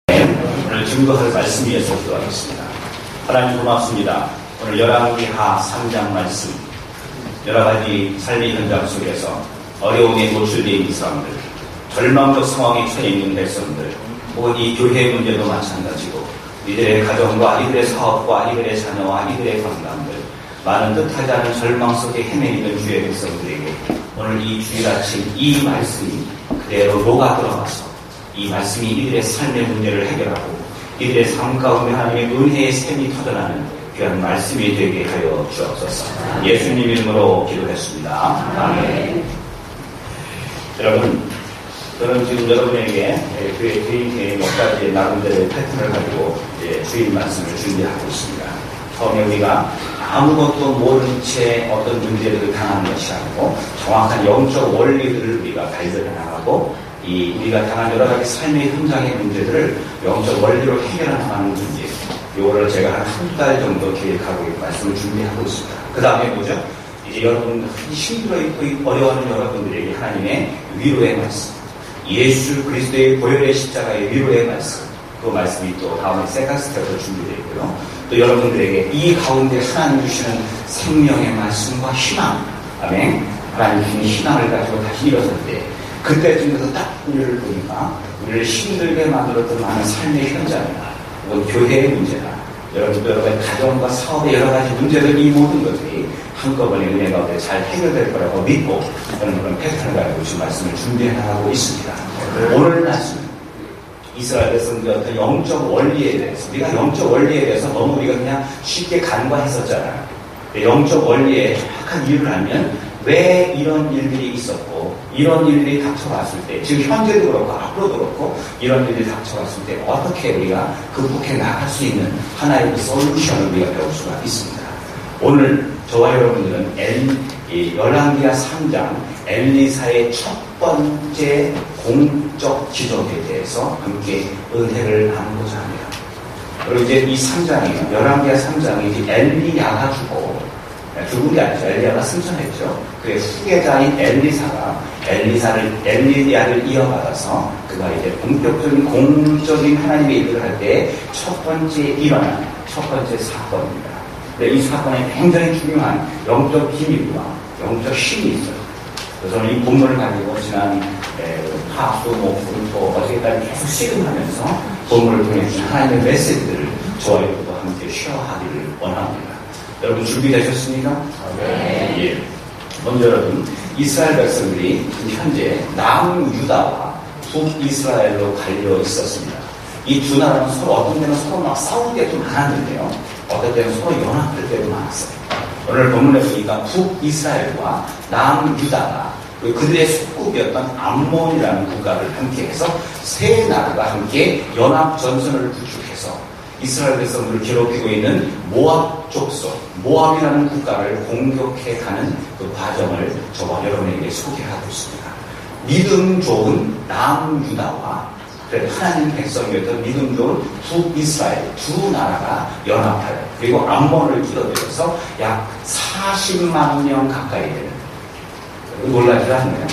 오늘 증거할 말씀 위해서 기도하겠습니다. 하나님 고맙습니다. 오늘 열왕기하 3장 말씀, 여러 가지 삶의 현장 속에서 어려움에 노출되어 있는 사람들, 절망적 상황에 처해 있는 백성들, 혹은 이 교회 문제도 마찬가지고 이들의 가정과 이들의 사업과 이들의 자녀와 이들의 건강들, 많은 뜻하지 않은 절망 속에 헤매이던 주의 백성들에게 오늘 이 주일 아침 이 말씀이 그대로 녹아 들어가서 이 말씀이 이들의 삶의 문제를 해결하고 이들의 삶 가운데 하나님의 은혜의 샘이 터져나는 귀한 말씀이 되게 하여 주옵소서. 예수님 이름으로 기도했습니다. 아멘. 여러분, 저는 지금 여러분에게 교회 몇 가지 나름대로의 패턴을 가지고 주일 말씀을 준비하고 있습니다. 처음에 우리가 아무것도 모른 채 어떤 문제를 당하는 것이 아니고 정확한 영적 원리들을 우리가 발견해 나가고 우리가 당한 여러 가지 삶의 현장의 문제들을 영적 원리로 해결해 나가는 문제, 이거를 제가 한 달 정도 계획하고 말씀을 준비하고 있습니다. 그 다음에 뭐죠? 이제 여러분 힘들어 있고 어려워하는 여러분들에게 하나님의 위로의 말씀, 예수 그리스도의 보혈의 십자가의 위로의 말씀, 그 말씀이 또 다음에 세컨드 스텝으로 준비되어 있고요. 또 여러분들에게 이 가운데 하나님 주시는 생명의 말씀과 희망, 아멘. 하나님 주시는 희망을 가지고 다시 일어설 때 그때쯤에서 딱 우리를 보니까 우리를 힘들게 만들었던 많은 삶의 현장이나 혹은 교회의 문제나 여러분도 여러 가지 가정과 사업의 여러 가지 문제들, 이 모든 것들이 한꺼번에 은혜 가운데 잘 해결될 거라고 믿고 저는 그런 패턴을 가지고 지금 말씀을 준비해 나가고 있습니다. 오늘 말씀 이스라엘 백성들의 어떤 영적 원리에 대해서, 우리가 영적 원리에 대해서 너무 우리가 그냥 쉽게 간과했었잖아요. 영적 원리의 정확한 이유를 알면 왜 이런 일들이 있었고 이런 일들이 닥쳐왔을 때, 지금 현재도 그렇고 앞으로도 그렇고 이런 일들이 닥쳐왔을 때 어떻게 우리가 극복해 나갈 수 있는 하나의 그 솔루션을 우리가 배울 수가 있습니다. 오늘 저와 여러분들은 열왕기하 3장 엘리사의 첫 번째 공적 기적에 대해서 함께 은혜를 나누고자 합니다. 그리고 이제 이 3장이, 열왕기하 3장이 이제 엘리야가 죽은 게 아니죠. 엘리야가 승천했죠. 그의 후계자인 엘리사가 엘리야를 이어받아서 그가 이제 본격적인 공적인 하나님의 일을 할 때 첫 번째 일어난 첫 번째 사건입니다. 근데 이 사건에 굉장히 중요한 영적 비밀과 영적 힘이 있어요. 그래서 이 본문을 가지고 지난 하수, 목부터 어제까지 계속 시름하면서 본문을 통해 하나님의 메시지들을 저와 여러분과 함께 쉐어하기를 원합니다. 여러분 준비되셨습니까? 네. 예. 먼저 여러분, 이스라엘 백성들이 현재 남유다와 북이스라엘로 갈려 있었습니다. 이 두 나라는 서로 어떤 때는 서로 막 싸울 때도 많았는데요. 어떤 때는 서로 연합할 때도 많았어요. 오늘 본문에 보니까 북이스라엘과 남유다가 그들의 속국이었던 암몬이라는 국가를 함께해서 세 나라가 함께 연합 전선을 구축해서 이스라엘 백성들을 괴롭히고 있는 모압 족속, 모압이라는 국가를 공격해가는 그 과정을 저와 여러분에게 소개하고 있습니다. 믿음 좋은 남유다와 하나님 백성이었던 믿음 좋은 북이스라엘 두 나라가 연합하여 그리고 암몬을 끼어들여서 약 40만 명 가까이 되는, 놀라지 않나요?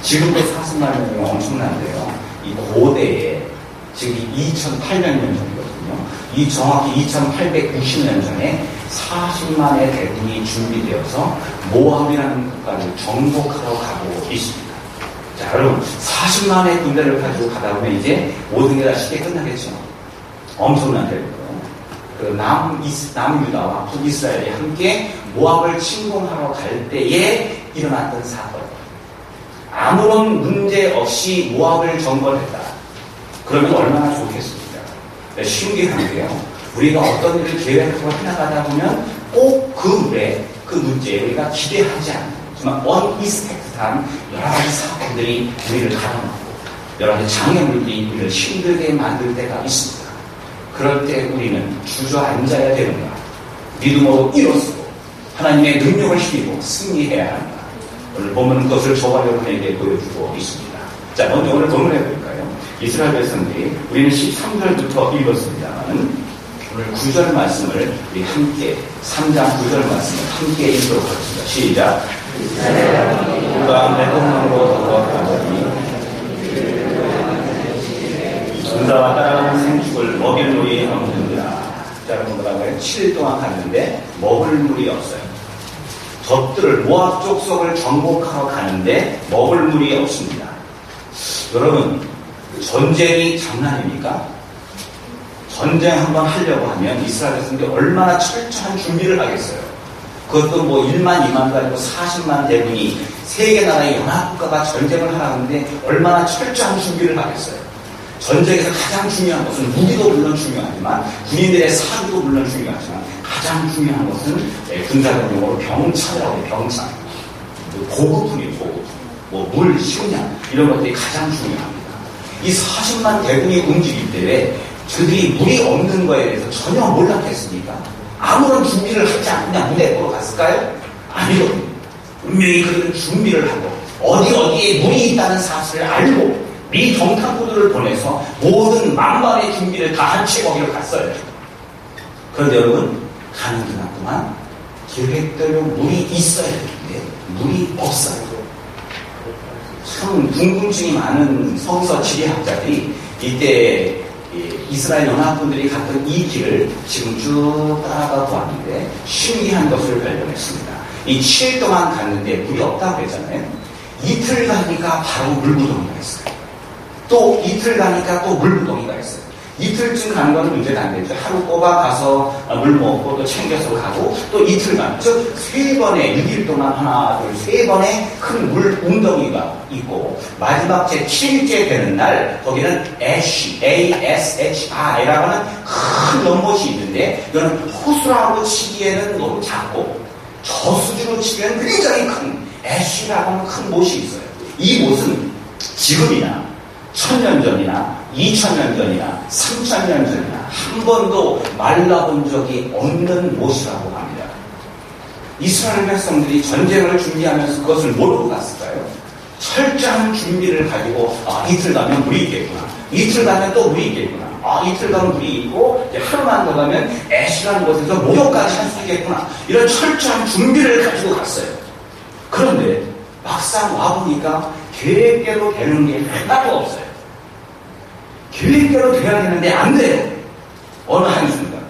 지금도 40만 명이면 엄청난데요. 이 고대에 지금 2008년 전이거든요. 이 정확히 2890년 전에 40만의 대군이 준비되어서 모압이라는 국가를 정복하러 가고 있습니다. 자, 여러분, 40만의 군대를 가지고 가다 보면 이제 모든 게 다 쉽게 끝나겠죠. 엄청난 대군으로. 그 남유다와 북이스라엘이 함께 모압을 침공하러 갈 때에 일어났던 사건. 아무런 문제 없이 모압을 정벌했다. 그러면 얼마나 좋겠습니까? 쉬운 게 아니고요. 우리가 어떤 일을 계획하고 해나가다 보면 꼭 그 문제에 우리가 기대하지 않는, 정말 unexpected한 여러 가지 사건들이 우리를 가둬놓고 여러 가지 장애물들이 우리를 힘들게 만들 때가 있습니다. 그럴 때 우리는 주저앉아야 되는가? 믿음으로 일어서고 하나님의 능력을 힘입고 승리해야 합니다. 오늘 보면 그것을 저와 여러분에게 보여주고 있습니다. 자, 먼저 오늘 본문에 볼까요? 이스라엘 백성들이, 우리는 13절부터 읽었습니다만 오늘 9절 말씀을 우리 함께 3장 9절 말씀을 함께 읽도록 하겠습니다. 시작. 누가 내 동문으로 돌아가더니 은사와 따라가는 생축을 먹일 물이 없느니라. 자, 여러분 뭐라고요? 7일 동안 갔는데 먹을 물이 없어요. 적들을 모압 족속을 정복하러 가는데 먹을 물이 없습니다. 여러분, 전쟁이 장난입니까? 전쟁 한번 하려고 하면 이스라엘 백성들이 얼마나 철저한 준비를 하겠어요. 그것도 뭐 1만 2만도 아니고 40만 대군이 세 개 나라의 연합국가가 전쟁을 하라는데 얼마나 철저한 준비를 하겠어요. 전쟁에서 가장 중요한 것은 무기도 물론 중요하지만 군인들의 사기도 물론 중요하지만 가장 중요한 것은 군사적 용어로 병창이라고 해요. 병창. 보급품이에요. 보급품. 뭐 물, 식량 이런 것들이 가장 중요합니다. 이 40만 대군이 움직일 때에 그들이 물이 없는 거에 대해서 전혀 몰랐겠습니까? 아무런 준비를 하지 않고 그냥 무대에 보러 갔을까요? 아니거든요. 분명히 그들은 준비를 하고 어디에 물이 있다는 사실을 알고 미 정탐꾼들을 보내서 모든 만반의 준비를 다 한 채 거기로 갔어요. 그런데 여러분, 가는 기간 동안 계획대로 물이 있어야 되는데 물이 없어요. 참 궁금증이 많은 성서 지리학자들이 이때 이스라엘 연합군들이 갔던 이 길을 지금 쭉 따라가 보았는데 신기한 것을 발견했습니다. 이 7일 동안 갔는데 물이 없다고 했잖아요. 이틀 가니까 바로 물구덩이가 있어요. 또 이틀 가니까 또 물구덩이가 있어요. 이틀쯤 가는 건 문제가 안 되죠. 하루 꼬박 가서 물 먹고 또 챙겨서 가고 또 이틀 가는, 즉 세 번의 6일 동안 하나, 둘, 세 번의 큰 물 웅덩이가 있고 마지막 제 7일째 되는 날 거기는 ASHR이라고 하는 큰 연못이 있는데 이거는 호수라고 치기에는 너무 작고 저수지로 치기에는 굉장히 큰 애쉬라고 하는 큰 못이 있어요. 이 못은 지금이나 1000년 전이나 2000년 전이나 3000년 전이나 한 번도 말라본 적이 없는 못이라고 합니다. 이스라엘 백성들이 전쟁을 준비하면서 그것을 모르고 갔을까요? 철저한 준비를 가지고 이틀 가면 물이 있겠구나. 이틀 가면 또 물이 있겠구나. 이틀 가면 물이 있고 하루만 더 가면 애쉬라는 곳에서 목욕까지 할 수 있겠구나. 이런 철저한 준비를 가지고 갔어요. 그런데 막상 와보니까 계획대로 되는 게 하나도 없어요. 계획대로 돼야 되는데 안 돼요. 어느 한순간.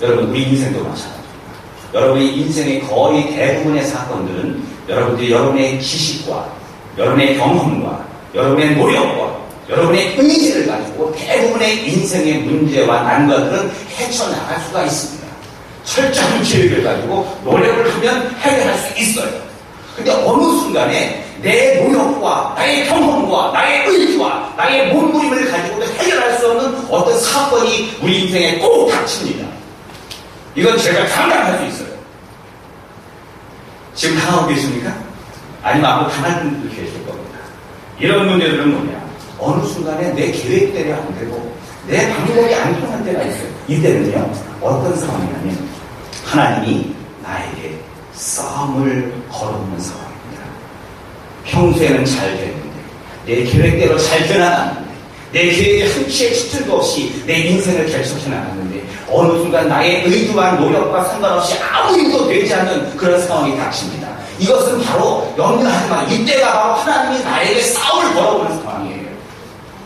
여러분, 우리 인생도 마찬가지입니다. 여러분의 인생의 거의 대부분의 사건들은 여러분의 지식과 여러분의 경험과 여러분의 노력과 여러분의 의지를 가지고 대부분의 인생의 문제와 난관들은 헤쳐나갈 수가 있습니다. 철저한 계획을 가지고 노력을 하면 해결할 수 있어요. 근데 어느 순간에 내 노력과 나의 경험과 나의 의지와 나의 몸부림을 가지고도 해결할 수 없는 어떤 사건이 우리 인생에 꼭 닥칩니다. 이건 제가 장담할 수 있어요. 지금 당하고 계십니까? 아니면 앞으로 당할 분들도 계실 겁니다. 이런 문제들은 뭐냐? 어느 순간에 내 계획대로 안 되고 내 방법이 안 통할 때가 있어요. 이때는요, 어떤 상황이냐면 하나님이 나에게 싸움을 걸어오는 상황입니다. 평소에는 잘 됐는데 내 계획대로 잘 되나갔는데 내 계획에 한 치의 치틀도 없이 내 인생을 개척해 나갔는데 어느 순간 나의 의지와 노력과 상관없이 아무 일도 되지 않는 그런 상황이 닥칩니다. 이것은 바로 염려하지 마. 이때가 바로 하나님이 나에게 싸움을 걸어오는 상황이에요.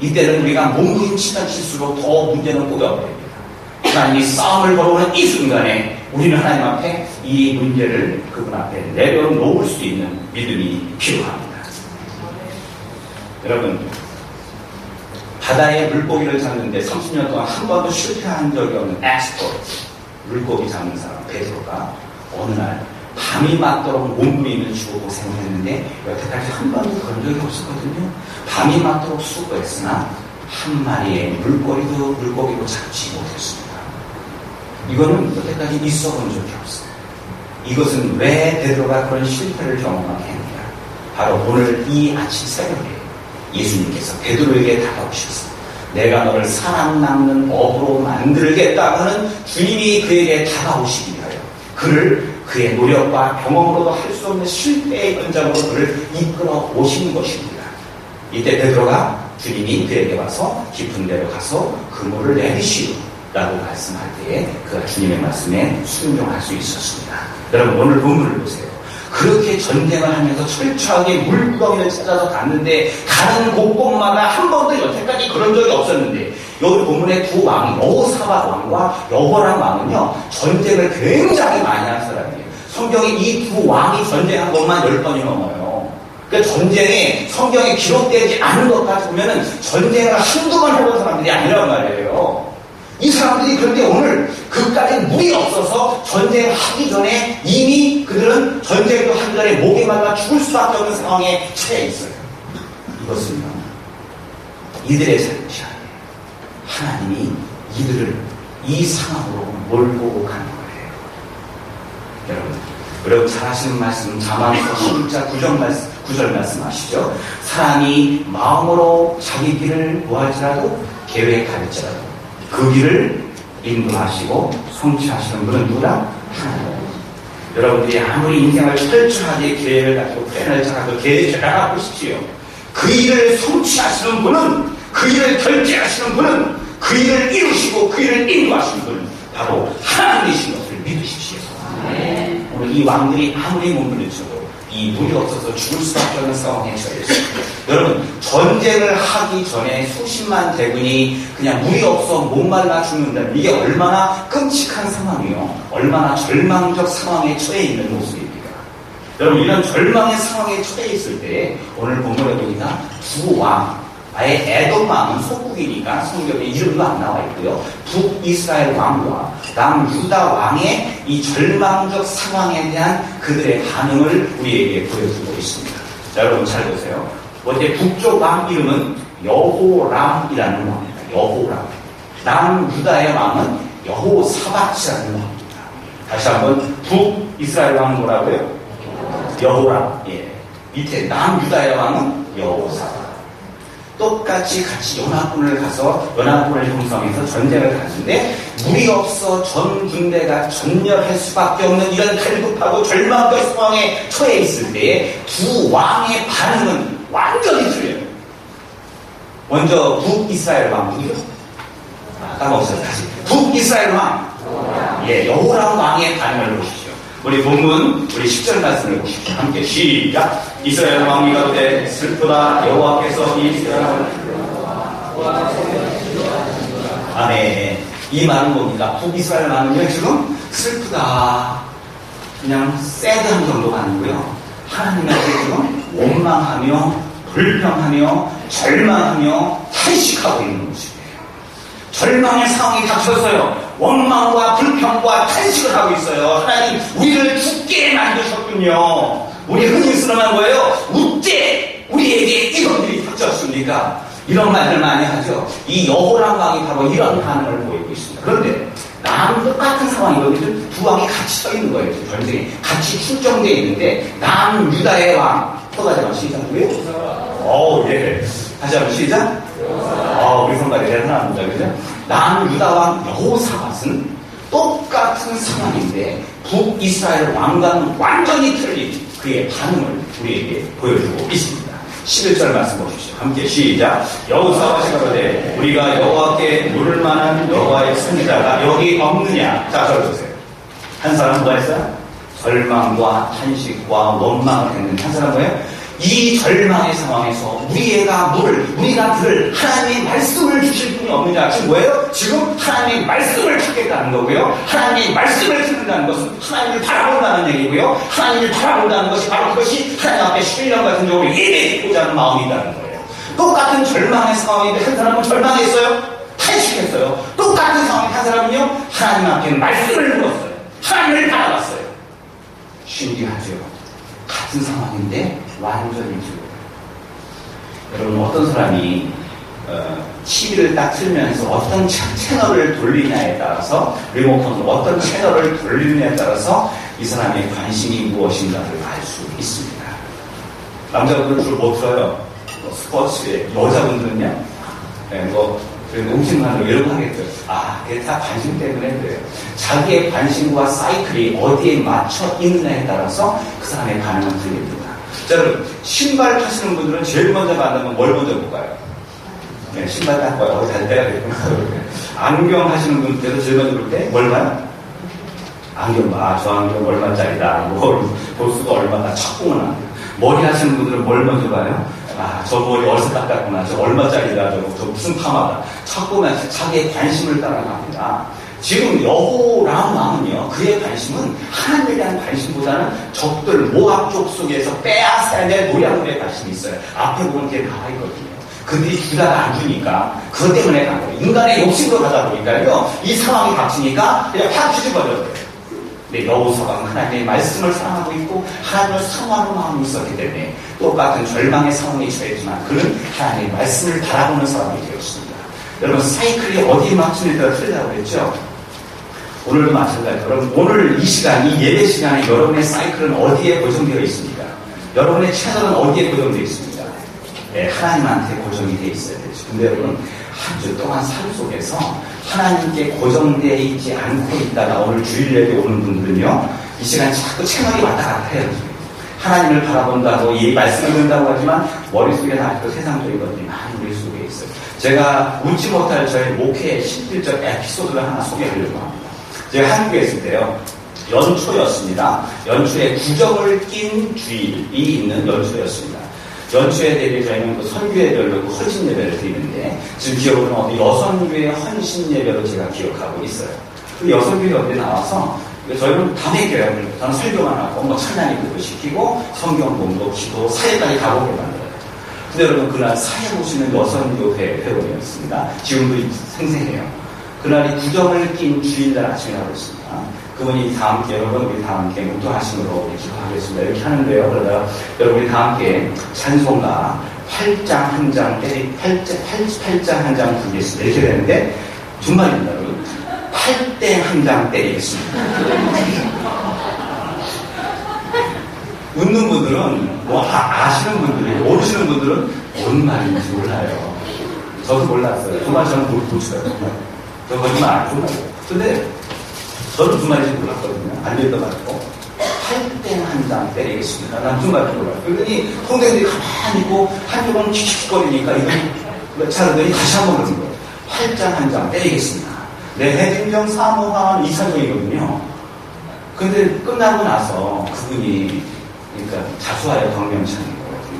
이때는 우리가 몸부림치면 칠수록 더 문제는 꼬여버립니다. 하나님이 싸움을 걸어오는 이 순간에 우리는 하나님 앞에 이 문제를 그분 앞에 내려놓을 수 있는 믿음이 필요합니다. 여러분, 바다에 물고기를 잡는데 30년 동안 한 번도 실패한 적이 없는 엑스퍼트, 물고기 잡는 사람 베드로가 어느 날 밤이 맞도록 몸부림을 치고 고생을 했는데 여태까지 한 번도 그런 적이 없었거든요. 밤이 맞도록 수고했으나 한 마리의 물고기도 잡지 못했습니다. 이거는 여태까지 있어 본 적이 없어요. 이것은 왜 베드로가 그런 실패를 경험하게 했느냐? 바로 오늘 이 아침 새벽에 예수님께서 베드로에게 다가오셨습니다. 내가 너를 사람 낚는 법으로 만들겠다고 하는 주님이 그에게 다가오시기 위하여 그를 그의 노력과 경험으로도 할 수 없는 실패의 현장으로 그를 이끌어 오신 것입니다. 이때 베드로가 주님이 그에게 와서 깊은 데로 가서 그물을 내리시오 라고 말씀할 때에 그가 주님의 말씀에 순종할 수 있었습니다. 여러분, 오늘 본문을 보세요. 그렇게 전쟁을 하면서 철저하게 물구덩이를 찾아서 갔는데 가는 곳곳마다 한 번도 여태까지 그런 적이 없었는데 여기 본문의 두 왕, 여호사밧 왕과 여호람 왕은요 전쟁을 굉장히 많이 한 사람이에요. 성경에 이 두 왕이 전쟁한 것만 10번이 넘어요. 그러니까 전쟁에 성경에 기록되지 않은 것까지 보면은 전쟁을 한두 번 해본 사람들이 아니란 말이에요. 이 사람들이 그런데 오늘 그까지 물이 없어서 전쟁을 하기 전에 이미 그들은 전쟁도 하기 전에 목에 말라 죽을 수밖에 없는 상황에 처해 있어요. 이것은요 이들의 잘못이 아니에요. 하나님이 이들을 이 상황으로 몰고 가는 거예요. 여러분 잘 아시는 말씀 자만서 11장 9절 말씀 아시죠? 사람이 마음으로 자기 길을 구할지라도 계획할지라도 그 길을 인도하시고 성취하시는 분은 누구다? 하나님. 여러분들이 아무리 인생을 철저하게 계획을 가지고 플랜을 짜고 계획을 짜고 싶지요. 그 일을 성취하시는 분은, 그 일을 결제하시는 분은, 그 일을 이루시고 그 일을 인도하시는 분은 바로 하나님이신 것을 믿으십시오. 오늘 이 왕들이 아무리 몸을 늦춰도 이 물이 없어서 죽을 수밖에 없는 상황에 처해 있습니다. 여러분 전쟁을 하기 전에 수십만 대군이 그냥 물이 없어 목말라 죽는다면 이게 얼마나 끔찍한 상황이요, 얼마나 절망적 상황에 처해 있는 모습입니다. 여러분 이런 절망의 상황에 처해 있을 때 오늘 본문에 보니까 두 왕, 아예 에돔 왕은 속국이니까 성경에 이름도 안 나와 있고요. 북이스라엘 왕과 남유다 왕의 이 절망적 상황에 대한 그들의 반응을 우리에게 보여주고 있습니다. 자, 여러분 잘 보세요. 먼저 북쪽 왕 이름은 여호람이라는 왕입니다. 여호람. 남유다의 왕은 여호사밧이라는 왕입니다. 다시 한번 북이스라엘 왕은 뭐라고요? 여호람. 예. 밑에 남유다의 왕은 여호사밧. 똑같이 같이 연합군을 가서 연합군을 형성해서 전쟁을 갔는데 물이 없어 전 군대가 전멸할 수밖에 없는 이런 갈급하고 절망적 상황에 처해 있을 때에 두 왕의 반응은 완전히 틀려요. 먼저 북이스라엘 왕 누구요? 까먹었어요. 다시 북이스라엘 왕, 예, 여호람 왕의 반응을 보십시오. 우리 본문 우리 10절 말씀을 보십시오. 함께 시작. 이스라엘 왕이 가로되 슬프다 여호와께서 이스라엘을 아멘. 이 말은 뭡니까? 북이스라엘 왕은요 지금 슬프다, 그냥 새드한 정도가 아니고요 하나님한테 지금 원망하며 불평하며 절망하며 탄식하고 있는 모습이에요. 절망의 상황이 닥쳤어요. 원망과 불평과 탄식을 하고 있어요. 하나님 우리를 죽게 만드셨군요. 우리 흔히 쓰는 거예요. 어째 우리에게 이런 일이 닥쳤습니까? 이런 말들 많이 하죠. 이 여호람 왕이 바로 이런 반응을 보이고 있습니다. 그런데 남 똑같은 상황이거든요. 두 왕이 같이 서 있는 거예요. 전쟁에 같이 출정되어 있는데 남유다의 왕, 또다시 한번 시작. 왜요? 예. 다시 한번 시작. 우리 성가대 대단합니다. 그죠? 남유다 왕 여호사밧은 똑같은 상황인데 북이스라엘 왕과는 완전히 틀린 그의 반응을 우리에게 보여주고 있습니다. 11절 말씀 보십시오. 함께 시작. 여호사밧이 가로되 우리가 여호와께 물을 만한 여호와의 선지자가 여기 없느냐. 자, 저를 보세요. 한 사람 뭐가 있어요? 절망과 탄식과 원망을 했는데 한 사람 뭐예요? 이 절망의 상황에서 우리가 들을 하나님의 말씀을 주실 분이 없느냐. 지금 뭐예요? 지금 하나님의 말씀을 찾겠다는 거고요. 하나님의 말씀을 듣는다는 것은 하나님을 바라본다는 얘기고요. 하나님을 바라본다는 것이 바로 그것이 하나님 앞에 신령 같은 경우로 예배드리고자 하는 마음이 있다는 거예요. 똑같은 절망의 상황인데 한 사람은 절망했어요. 탄식했어요. 똑같은 상황인 한 사람은요. 하나님 앞에 말씀을 물었어요. 하나님을 바라봤어요. 신기하죠. 같은 상황인데 완전히 틀려요. 여러분 어떤 사람이 TV를 딱 틀면서 어떤 채널을 돌리냐에 따라서 리모컨으로 어떤 채널을 돌리느냐에 따라서 이 사람의 관심이 무엇인가를 알 수 있습니다. 남자분들은 주로 못 들어요. 스포츠에, 여자분들은요 음식만으로 이런 거 하겠죠. 그게 다 관심 때문에 그래요. 자기의 관심과 사이클이 어디에 맞춰 있느냐에 따라서 그 사람의 반응은 틀립니다. 자, 여러분, 신발 타시는 분들은 제일 먼저 만나면 뭘 먼저 볼까요? 네, 신발 딱 봐요. 잘 때가 됐구나. 안경 하시는 분들도 제일 먼저 볼 때 뭘 봐요? 안경 봐, 저 안경 얼마짜리다, 볼수가 얼마다, 착공은 머리 하시는 분들은 뭘 먼저 봐요? 아, 저 머리 어디서 닦았구나, 저 얼마짜리다, 저 무슨 파마다. 착보면 자기의 관심을 따라갑니다. 지금 여호람 왕은요, 그의 관심은 하나님에 대한 관심보다는 적들 모압 족 속에서 빼앗아야 될 노략물에 관심이 있어요. 앞에 보면 그게 나와 있거든요. 그들이 주다가 안 주니까 그것 때문에 간 거예요. 인간의 욕심으로 가다 보니까요, 이 상황이 닥치니까 그냥 확 뒤집어져요. 근데 여호사박은 하나님의 말씀을 사랑하고 있고 하나님을 사모하는 마음이 있었기 때문에 똑같은 절망의 상황에 처했지만 그는 하나님의 말씀을 바라보는 사람이 되었습니다. 여러분, 사이클이 어디에 맞추느냐에 따라 틀리다고 그랬죠? 오늘도 마찬가지로 여러분, 오늘 이 시간, 이 예배 시간에 여러분의 사이클은 어디에 고정되어 있습니까? 여러분의 채널은 어디에 고정되어 있습니까? 네, 하나님한테 고정이 되어 있어야 되죠. 근데 여러분, 한 주 동안 삶 속에서 하나님께 고정되어 있지 않고 있다가 오늘 주일 예배 오는 분들은요, 이 시간 자꾸 채널이 왔다 갔다 해요. 하나님을 바라본다고, 이 말씀을 듣는다고 하지만 머릿속에 아직도 세상적인 것들이 많이 우리 속에 있어요. 제가 웃지 못할 저의 목회 실질적 에피소드를 하나 소개하려고 합니다. 제가 한국에 있을 때요, 연초였습니다. 연초에 구정을 낀 주일이 있는 연초였습니다. 연초에 대비 저희는 그 선교회별로 그 헌신 예배를 드리는데, 지금 기억으로는 어디 여선교회 헌신 예배로 제가 기억하고 있어요. 그 여선교회 어디 나와서, 저희는 다 맡겨요. 저는 설교만 하고, 뭐 찬양 기도 시키고, 성경 공부, 기도, 사회까지 가보게 만들어요. 근데 여러분, 그날 사회 보시는 여선교회 회원이었습니다. 지금도 생생해요. 그날이 구정을 낀 주일날 아침이라고 했습니다. 그분이 다 함께, 여러분, 우리 다 함께 묵도하심으로 기도하겠습니다. 이렇게 하는데요. 그러다 여러분이 다 함께 찬송가 8장 한 장, 8장 한 장 부르겠습니다. 이렇게 되는데, 정말입니다, 여러분. 8대 한 장 때리겠습니다. 웃는 분들은, 뭐, 아시는 분들이, 모르시는 분들은 뭔 말인지 몰라요. 저도 몰랐어요. 정말 저는 모르겠어요. 저 거짓말 안 하고. 근데, 저는 무슨 말인지 몰랐거든요. 안 읽어가지고. 8대 한 장 때리겠습니다. 난 무슨 말인지 몰라요. 그러더니, 동생들이 가만히 있고, 한쪽은 킥킥거리니까, 이거 차르더니 다시 한번 그러는 거예요. 8장 한 장 때리겠습니다. 내 해진정 사모한 이사정이거든요. 근데 끝나고 나서 그분이, 그러니까 자수하여 경명찬인 거거든요.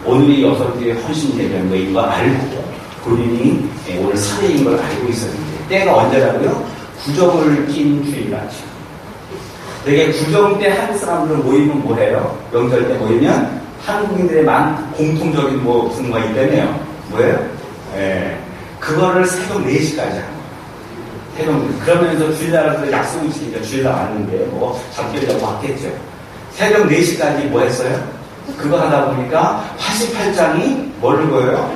오늘이 6개의 헌신 예배인 걸 알고, 본인이 오늘 사례인 걸 알고 있었는데, 때가 언제라고요? 구정을 낀 주일 아침. 되게 구정 때 한국 사람들 모이면 뭐해요? 명절 때 모이면 한국인들의 공통적인 무슨 거 있다며요. 뭐예요? 예. 그거를 새벽 4시까지 하는 거예요. 그러면서 주일날에서 약속을 지키니까 주일날 왔는데 뭐 잠들려고 왔겠죠. 새벽 4시까지 뭐 했어요? 그거 하다 보니까 88장이 뭐를 보여요?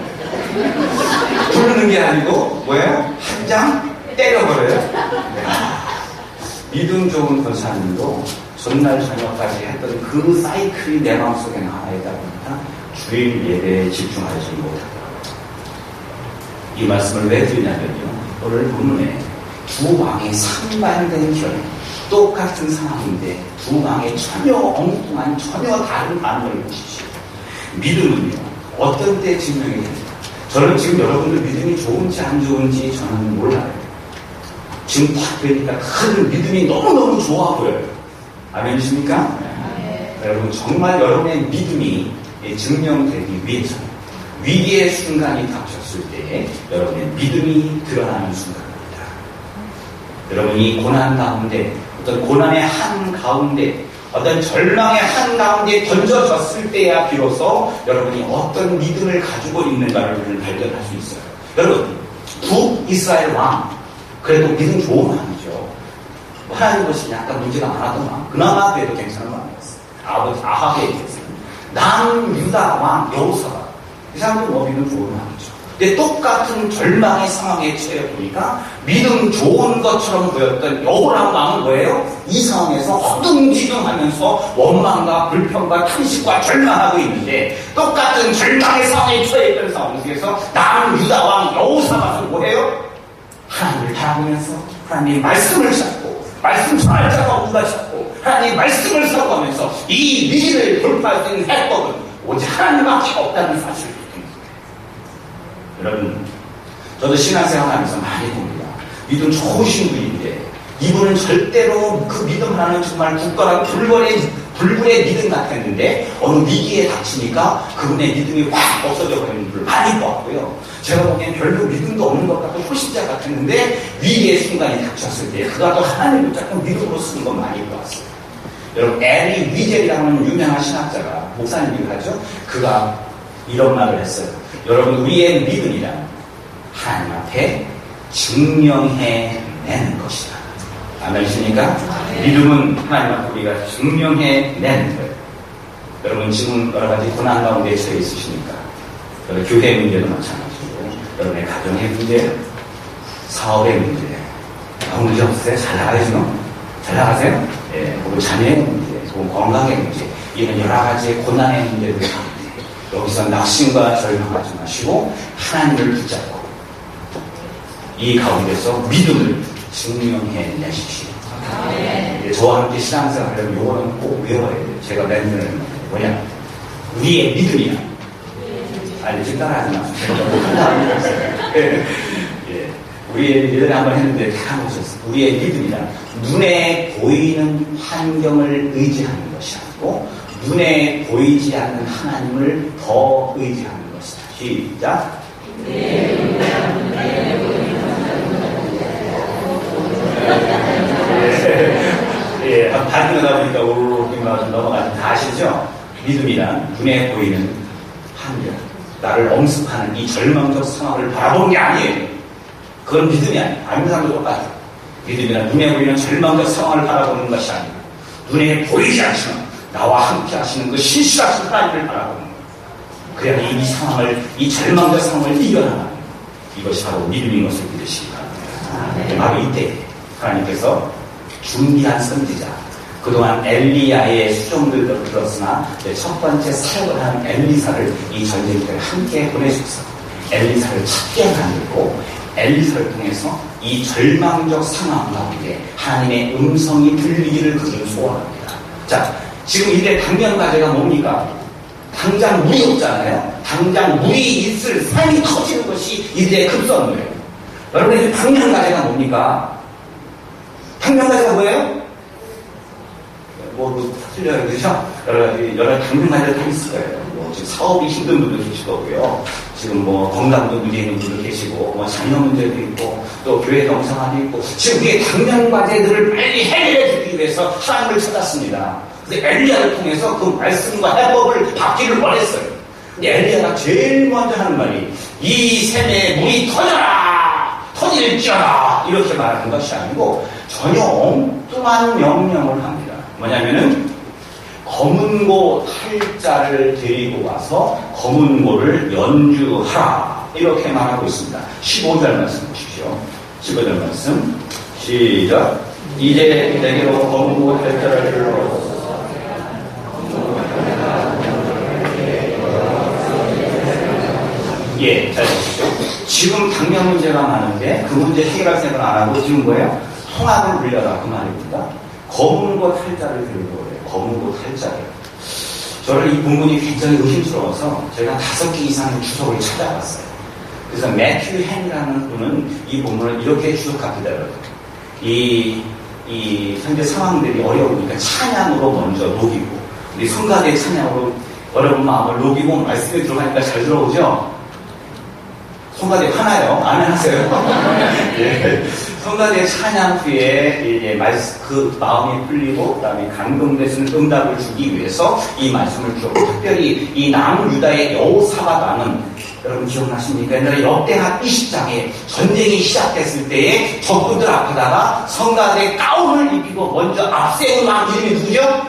부르는 게 아니고 뭐예요? 한 장 때려버려요. 믿음 좋은 권사님도 전날 저녁까지 했던 그 사이클이 내 마음속에 남아있다 보니까 주일 예배에 집중하지 못하더라고요. 이 말씀을 왜 드리냐면요, 오늘 본문에 두 왕의 상반된 결, 똑같은 상황인데 두 왕의 전혀 엉뚱한, 전혀 다른 반응을 보십시오. 믿음은요, 어떤 때 증명이 됩니다. 저는 지금 여러분들 믿음이 좋은지 안 좋은지 저는 몰라요. 지금 딱 보니까 큰 믿음이 너무너무 좋아 보여요. 아멘이십니까? 네. 여러분, 정말 여러분의 믿음이 증명되기 위해서는 위기의 순간이 닥쳤을 때 여러분의 믿음이 드러나는 순간입니다. 여러분이 고난 가운데, 어떤 고난의 한가운데, 어떤 절망의 한가운데 던져졌을 때야 비로소 여러분이 어떤 믿음을 가지고 있는가를 발견할 수 있어요. 여러분, 북이스라엘 왕, 그래도 믿음 좋은 왕이죠. 하나님 것이 약간 문제가 많았던 왕. 그나마 그래도 괜찮은 왕이었어요. 아버지 아합에 대해서는. 남유다 왕 여호사박. 이 사람도 뭐 믿음 좋은 왕이죠. 근데 똑같은 절망의 상황에 처해 보니까 믿음 좋은 것처럼 보였던 여호람 왕은 뭐예요? 이 상황에서 허둥지둥하면서 원망과 불평과 탄식과 절망하고 있는데, 똑같은 절망의 상황에 처해 있던 상황 속에서 남유다 왕 여호사박은 뭐예요? 하나님을 바라보면서 하나님의 말씀을 찾고, 말씀 전할 자가 없는가 찾고, 하나님의 말씀을 사고하면서 이 위기를 돌파할 수 있는 해법은 오직 하나님밖에 없다는 사실을 느낍니다. 여러분, 저도 신앙생활 하면서 많이 봅니다. 믿음 좋으신 분인데 이분은 절대로 그 믿음 하나는 정말 굳건하고 불굴의 믿음 같았는데 어느 위기에 닥치니까 그분의 믿음이 확 없어져 버리는 분을 많이 보았고요. 제가 보기엔 별로 믿음도 없는 것 같고 초신자 같았는데 위기의 순간이 닥쳤을 때 그가 또 하나님을 자꾸 믿음으로 쓰는 건 많이 보았어요. 여러분 에리 위젤이라는 유명한 신학자가 목사님이기도 하죠. 그가 이런 말을 했어요. 여러분 우리의 믿음이란 하나님 앞에 증명해내는 것이다. 아멘이십니까? 믿음은 하나님 앞에 우리가 증명해내는 거예요. 여러분 지금 여러 가지 고난 가운데 처해 있으십니까? 여러분 교회 문제도 마찬가지고 여러분의 가정의 문제, 사업의 문제 아무 문제 없으세요? 잘 나가시죠? 잘 나가세요? 예, 혹은 자녀의 문제, 혹은 건강의 문제 이런 여러 가지의 고난의 문제들이 있는데 여기서 낙심과 절망하지 마시고 하나님을 붙잡고 이 가운데서 믿음을 증명해내십시오. 저와 함께 신앙생활 하려면 이거는 꼭 외워야 돼요. 제가 멘트는 뭐냐? 우리의 믿음이야. 아니, 지금 따라하지 마세요. 제가 너무 한다고 우리의 믿음을 한번 했는데 다 보셨어요. 우리의 믿음이라 눈에 보이는 환경을 의지하는 것이 아니고 눈에 보이지 않는 하나님을 더 의지하는 것이다. 시작. 예, 반응하다 보니까 우르르 넘어가는 다 아시죠? 믿음이란 눈에 보이는 환경, 나를 엄습하는 이 절망적 상황을 바라보는 게 아니에요. 그건 믿음이 아니에요. 아는 사람도 똑같아요. 믿음이란 눈에 보이는 절망적 상황을 바라보는 것이 아니고 눈에 보이지 않지만 나와 함께 하시는 그 신실하신 하나님을 바라보는 거예요. 그래야 이 상황을, 이 절망적 상황을 이겨나가는 이것이 바로 믿음인 것을 믿으시기 바랍니다. 바로 이때 하나님께서 준비한 선지자, 그동안 엘리야의 수종들도 들었으나 첫 번째 사역을 하는 엘리사를 이 전쟁 때 함께 보내셔서 엘리사를 찾게 만들고 엘리사를 통해서 이 절망적 상황 가운데 하나님의 음성이 들리기를 그들은 소원합니다. 자, 지금 이때 당면 과제가 뭡니까? 당장 물이 없잖아요. 당장 물이 있을 산이 터지는 것이 이들의 급선무예요. 여러분, 당면 과제가 뭡니까? 당면 과제가 뭐예요? 틀려요, 그죠? 여러 당면 과제가 다 있을 거예요. 지금 사업이 힘든 분도 계실 거고요. 지금 건강도 문제 있는 분도 계시고, 자녀 문제도 있고, 또 교회 정상화도 있고, 지금 우리의 당면 과제들을 빨리 해결해 주기 위해서 하나님을 찾았습니다. 그래서 엘리야를 통해서 그 말씀과 해법을 받기를 원했어요. 근데 엘리야가 제일 먼저 하는 말이 이 샘에 물이 터질지어라 이렇게 말하는 것이 아니고 전혀 엉뚱한 명령을 합니다. 뭐냐면은 검은고 탈자를 데리고 와서 검은고를 연주하라 이렇게 말하고 있습니다. 15절 말씀 보십시오. 15절 말씀 시작. 이제 내게로 검은고 탈자를 불러 예, 잘 보시죠. 지금 당면 문제가 많은데 그 문제 해결할 생각을 안 하고 지금 뭐예요? 통합을 불려라 그 말입니다. 검은고 탈자를 들고 오래요. 검은고 탈자를. 저는 이 본문이 굉장히 의심스러워서 제가 5개 이상의 주석을 찾아봤어요. 그래서 매튜 헨이라는 분은 이 본문을 이렇게 주석합니다. 이 현재 상황들이 어려우니까 찬양으로 먼저 녹이고 우리 성가대 찬양으로 어려운 마음을 녹이고 말씀에 들어가니까 잘 들어오죠? 성가대 하나요? 안 하세요? 예. 성가대 찬양 후에 그 마음이 풀리고 그다음에 감동되시는 응답을 주기 위해서 이 말씀을 주었고 특별히 이 남유다의 여호사밧 왕은 여러분 기억나십니까? 옛날에 역대하 20장에 전쟁이 시작됐을 때에 적군들 앞에다가 성가대 가운을 입히고 먼저 앞세운 왕 이름이 누구죠?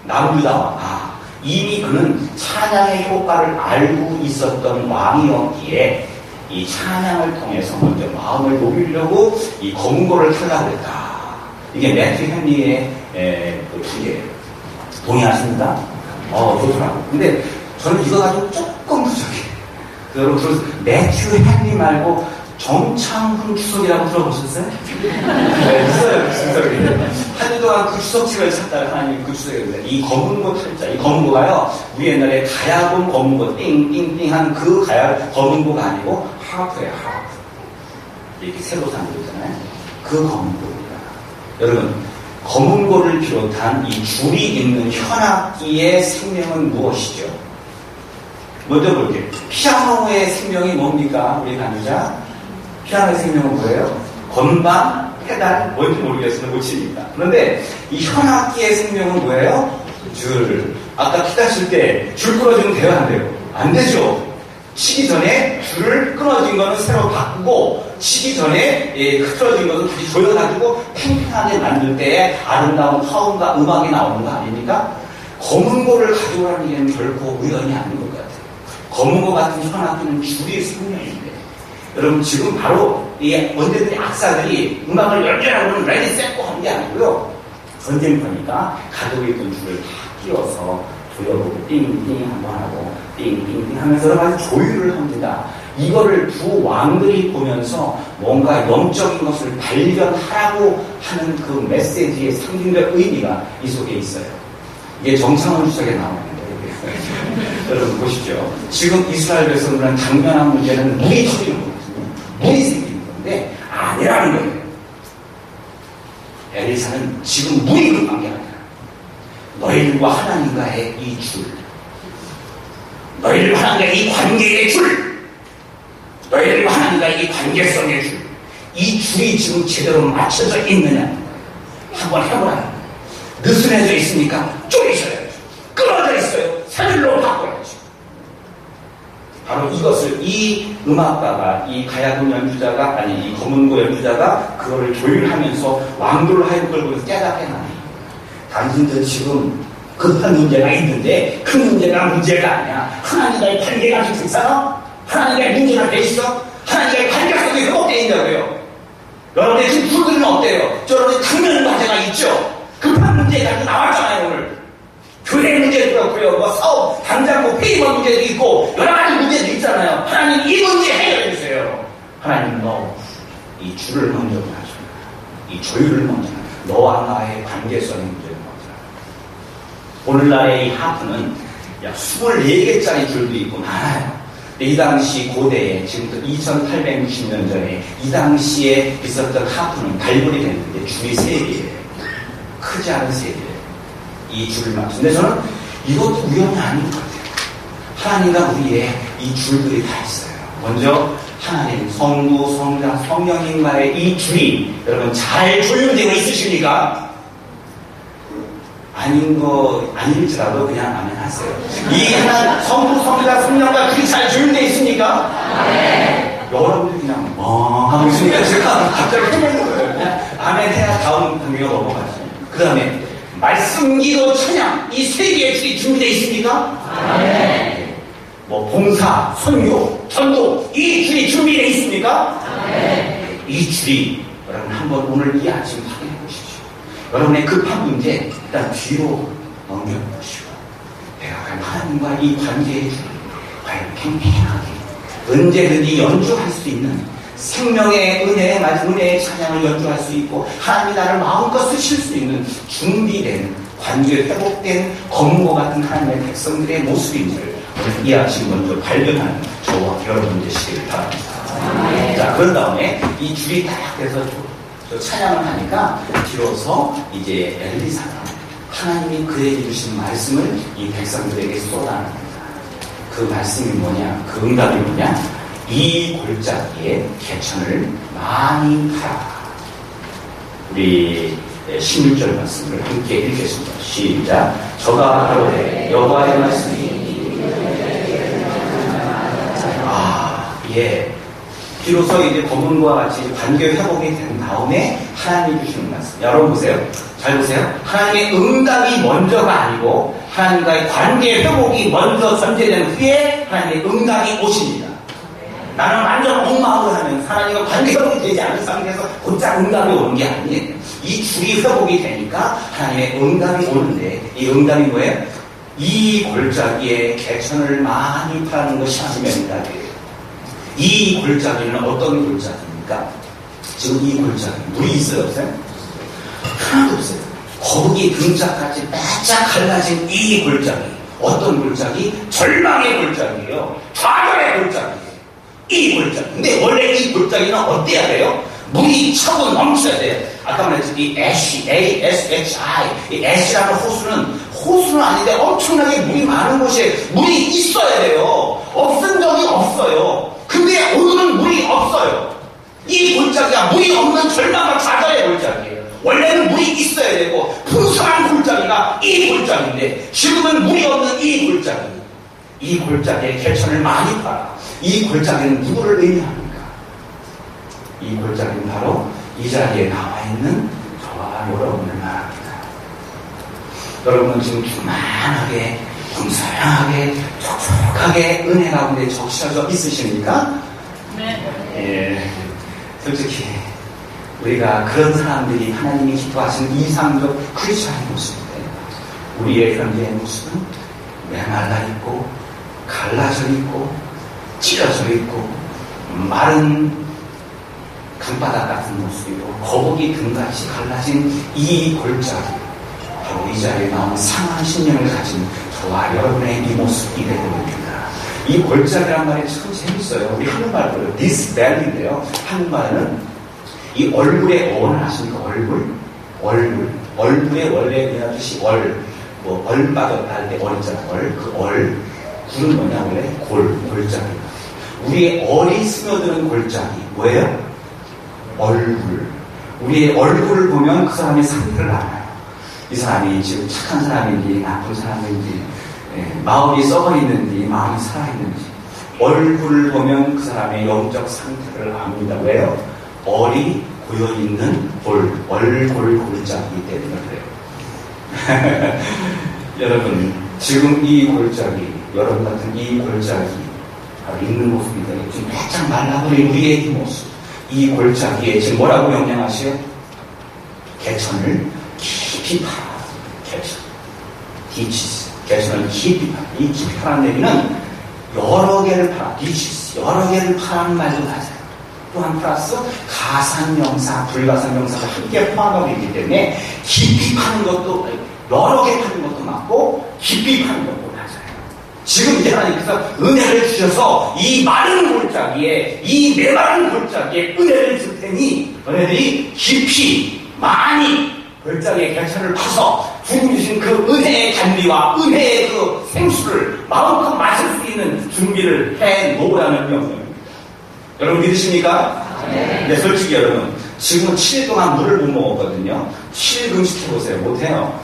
남유다 왕. 이미 그는 찬양의 효과를 알고 있었던 왕이었기에 이 찬양을 통해서 먼저 마음을 녹이려고 이 검은고를 타려고 했다. 이게 매튜 헨리의 주제예요. 동의하십니까? 좋더라고요. 근데 저는 이거 가지고 조금 부족해요. 여러분, 매튜 헨리 말고 정창훈 주석이라고 들어보셨어요? 네, 있어요. 한 주 동안 그 주석책을 찾다가 하나님 그 주석에 이 검은고 탈자, 이 검은고가요, 우리 옛날에 가야금 검은고, 띵띵띵 한 그 검은고가 아니고 하프예요, 하프. 이렇게 새로 산 거 있잖아요. 그 검은고입니다. 여러분, 검은고를 비롯한 이 줄이 있는 현악기의 생명은 무엇이죠? 먼저 볼게요. 피아노의 생명이 뭡니까? 우리 강의자. 피아노의 생명은 뭐예요? 건반, 페달, 뭔지 모르겠으면 못 칩니다. 그런데 이 현악기의 생명은 뭐예요? 줄. 아까 기타 칠 때 줄 끊어지면 돼요, 안 돼요? 안 되죠. 치기 전에 줄을 끊어진 거는 새로 바꾸고, 치기 전에 흐트러진 것은 다시 조여가지고 팽팽하게 만들 때에 아름다운 화음과 음악이 나오는 거 아닙니까? 검은고를 가져오라는 얘기는 결코 우연이 아닌 것 같아요. 검은고 같은 현악기는 줄이 생명인데, 여러분 지금 바로 언제든지 악사들이 음악을 열렬하고는 레디 셋고 하는 게 아니고요. 전쟁터니까 가지고 있던 줄을 다 끼워서 조여보고 띵띵 한번 하고 띵띵띵 하면서 여러 가지 조율을 합니다. 이거를 두 왕들이 보면서 뭔가 영적인 것을 발견하라고 하는 그 메시지의 상징적 의미가 이 속에 있어요. 이게 정창훈 주석에 나오는데 여러분 보십시오. 지금 이스라엘 백성들은 당면한 문제는 물이 터지는 거거든요. 물이 생기는 건데 아니라는 거예요. 엘리사는 지금 물이 급한 게 아니라 너희들과 하나님과의 이 줄, 너희들과 하나님과의 이 관계의 줄, 너희들과 하나님과의 이 관계성의 줄, 이 줄이 지금 제대로 맞춰져 있느냐 한번 해보라. 느슨해져 있으니까 쪼이셔야죠. 끊어져 있어요. 새 줄로 바꿔야죠. 바로 이것을 이 음악가가, 이 가야금 연주자가, 아니 이 검은고 연주자가 그거를 조율하면서 왕들로 하여금 그걸 보면서 깨닫게 하네요. 당신들 지금 급한 문제가 있는데 그 문제가 문제가 아니야. 하나님과의 관계가 지금 있어? 하나님과의 문제가 돼 있어? 하나님과의 관계성이 회복되어 있다고요. 여러분의 지금 불들은 어때요? 여러분의 당면 과제가 있죠? 급한 문제가 나왔잖아요 오늘. 교회 문제도 그렇고요. 뭐 사업, 당장 뭐 페이먼 문제도 있고 여러 가지 문제도 있잖아요. 하나님 이 문제 해결해 주세요. 하나님 너 이 줄을 먼저 가져. 이 조율을 먼저 가져. 너와 나의 관계성의 문제를 먼저 가져. 오늘날의 이 하프는 약 24개짜리 줄도 있고 많아요. 이 당시 고대에 지금부터 2860년 전에 이 당시에 있었던 하프는 발굴이 됐는데 줄이 3개예요. 크지 않은 3개예요. 이 줄을 맞추는데 저는 이것도 우연이 아닌 것 같아요. 하나님과 우리의 이 줄들이 다 있어요. 먼저 하나님, 성부, 성자, 성령님과의 이 줄이 여러분 잘 조율되어 있으십니까? 아닐지라도 그냥 아멘 하세요. 이 하나 성부, 성자, 성령과 줄이 잘 조율되어 있습니까? 아멘. 여러분들 그냥 하고 있으니까 제가 갑자기 해보는 거예요. 그냥 아멘 해야 다음 단계가 넘어가죠. 그 다음에 말씀, 기도, 찬양 이 3개의 줄이 준비되어 있습니까? 네. 뭐 봉사, 선교, 전도 이 줄이 준비되어 있습니까? 네. 이 줄이 여러분 한번 오늘 이 아침 확인해 보십시오. 여러분의 급한 문제 일단 뒤로 넘겨보시고 내가 과연 하나님과 이 관계의 줄이 과연 팽팽하게 언제든지 연주할 수 있는 생명의 은혜에 맞은 은혜의 찬양을 연주할 수 있고 하나님이 나를 마음껏 쓰실 수 있는 준비된 관계 회복된 검은고 같은 하나님의 백성들의 모습인지를 오늘 이 아침 먼저 발견하는 저와 여러분 되시길 바랍니다. 자, 그런 다음에 이 줄이 딱 돼서 저 찬양을 하니까 비로소 이제 엘리사가 하나님이 그에게 주신 말씀을 이 백성들에게 쏟아냅니다. 그 말씀이 뭐냐? 그 응답이 뭐냐? 이 골짜기에 개천을 많이 팔아. 우리 16절 말씀을 함께 읽겠습니다. 시작. 저가 하루에 여호와의 말씀이 비로소 이제 검은과 같이 관계 회복이 된 다음에 하나님이 주시는 말씀. 여러분 보세요. 잘 보세요. 하나님의 응답이 먼저가 아니고 하나님과의 관계 회복이 먼저 전제된 후에 하나님의 응답이 오십니다. 나는 완전 엉망으로 하면 하나님과 관계가 되지 않은 상태에서 곧장 응답이 오는 게 아니에요. 이 줄이 회복이 되니까 하나님의 응답이 오는데 이 응답이 뭐예요? 이 골짜기에 개천을 많이 파는 것이 하나님의 응답이에요. 이 골짜기는 어떤 골짜기입니까? 지금 이 골짜기 물이 있어요 없어요? 하나도 없어요. 거북이 등짝같이 바짝 갈라진 이 골짜기 어떤 골짜기? 절망의 골짜기예요. 좌절의 골짜기 이 골짜기. 근데 원래 이 골짜기는 어때야 돼요? 물이 차고 넘쳐야 돼요. 아까 말했지, 이 ASHI, 이 ASHI라는 호수는 아닌데 엄청나게 물이 많은 곳에 물이 있어야 돼요. 없은 적이 없어요. 근데 오늘은 물이 없어요. 이 골짜기가 물이 없는 절망과 좌절의 골짜기예요. 원래는 물이 있어야 되고 풍성한 골짜기가 이 골짜기인데 지금은 물이 없는 이 골짜기. 이 골짜기에 개천을 많이 팔아. 이 골짜기는 누구를 의미합니까? 이 골짜기는 바로 이 자리에 나와 있는 저와 여러분을 말합니다. 여러분은 지금 충만하게, 풍성하게, 촉촉하게 은혜 가운데 적셔져 있으십니까? 네. 예, 솔직히 우리가 그런 사람들이 하나님이 기뻐하시는 이상적 크리스천의 모습인데 우리의 현재의 모습은 메말라 있고 갈라져 있고 찢어져 있고 마른 강바닥 같은 모습이고 거북이 등같이 갈라진 이 골짜기, 바로 이 자리에 나온 상한 신령을 가진 저와 여러분의 이 모습이 되겠습니다. 이 골짜기란 말이 참 재밌어요. 우리 한국말로 this valley인데요. 한국말은 이 얼굴의 어원을 아십니까? 얼굴의 원래 그냥 뜻이 얼빠졌다 할 때 얼잖아. 굴은 뭐냐 원래 골짜기. 우리의 얼이 스며드는 골짜기 뭐예요? 얼굴. 우리의 얼굴을 보면 그 사람의 상태를 알아요. 이 사람이 지금 착한 사람인지 나쁜 사람인지, 마음이 썩어있는지 마음이 살아있는지 얼굴을 보면 그 사람의 영적 상태를 압니다. 왜요? 얼이 고여있는 얼굴 골짜기이기 때문에 그래요. 여러분, 지금 이 골짜기, 여러분 같은 이 골짜기 있는 모습입니다. 지금 바짝 말라버린 우리의 이 모습, 이 골짜기에 지금 뭐라고 명령하시오? 개천을 깊이 팔아. 개천. 디치스. 개천을 깊이 팔아. 이 깊이 파라는 얘기는 여러 개를 팔아. 디치스. 여러 개를 파라는 말도 맞아요. 또한 플러스 가산명사, 불가산명사가 함께 포함하고 있기 때문에 깊이 파는 것도, 여러 개 파는 것도 맞고 깊이 파는 것도 맞아요. 지금 이제 하나님께서 은혜를 주셔서 이 마른 골짜기에, 이 메마른 골짜기에 은혜를 줄 테니 너네들이 깊이 많이 골짜기에 개천을 파서 주님 주신 그 은혜의 단비와 은혜의 그 생수를 마음껏 마실 수 있는 준비를 해 놓으라는 명령입니다. 여러분 믿으십니까? 네. 근데 솔직히 여러분, 지금은 7일 동안 물을 못 먹었거든요. 7일 금식해보세요. 못해요.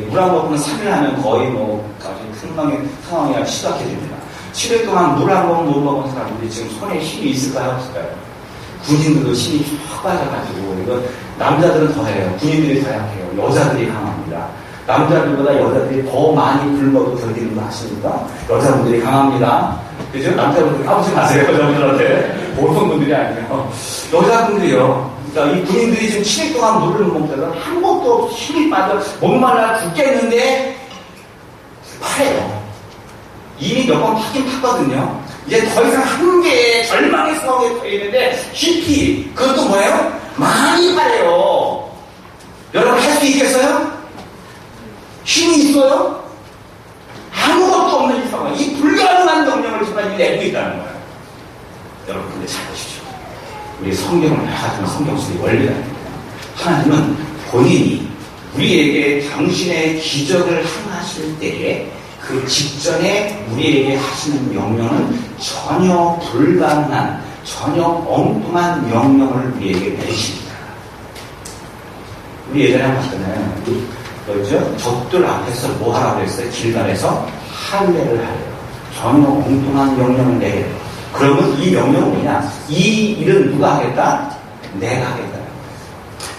물 안 먹으면 3일 하면 거의 큰 상황이 시작해집니다. 7일 동안 물 한 번 못 먹은 사람들이 지금 손에 힘이 있을까요? 없을까요? 군인들도 힘이 쭉 빠져가지고, 이거 남자들은 더해요. 군인들이 더 약해요. 여자들이 강합니다. 남자들보다 여자들이 더 많이 굶어도 견디는 거 아십니까? 여자분들이 강합니다. 그죠? 남자분들 까부지 마세요. 여자분들한테. 보통 분들이 아니에요. 여자분들이요. 그러니까 이 군인들이 지금 7일 동안 물을 못 먹다가 한 번도 힘이 빠져 목말라 죽겠는데 파래요. 이미 몇 번 파긴 팠거든요. 이제 더 이상 한계의 절망의 상황에 서 있는데 깊이, 그것도 뭐예요? 많이 파래요. 여러분 할 수 있겠어요? 힘이 있어요? 아무것도 없는 이 상황, 이 불가능한 명령을 정말 내고 있다는 거예요. 여러분 근데 잘 보십시오. 우리 성경을 하지만 성경 속의 원리가 아닙니다. 하나님은 본인이 우리에게 당신의 기적을 행하실 때에 그 직전에 우리에게 하시는 명령은 전혀 불가능한, 전혀 엉뚱한 명령을 우리에게 내리십니다. 우리 예전에 한번 봤잖아요. 그렇죠? 적들 앞에서 뭐 하라고 했어요? 길갈에서 할례를 하래요. 전혀 엉뚱한 명령을 내려요. 그러면 이 명령은 뭐냐? 이 일은 누가 하겠다? 내가 하겠다.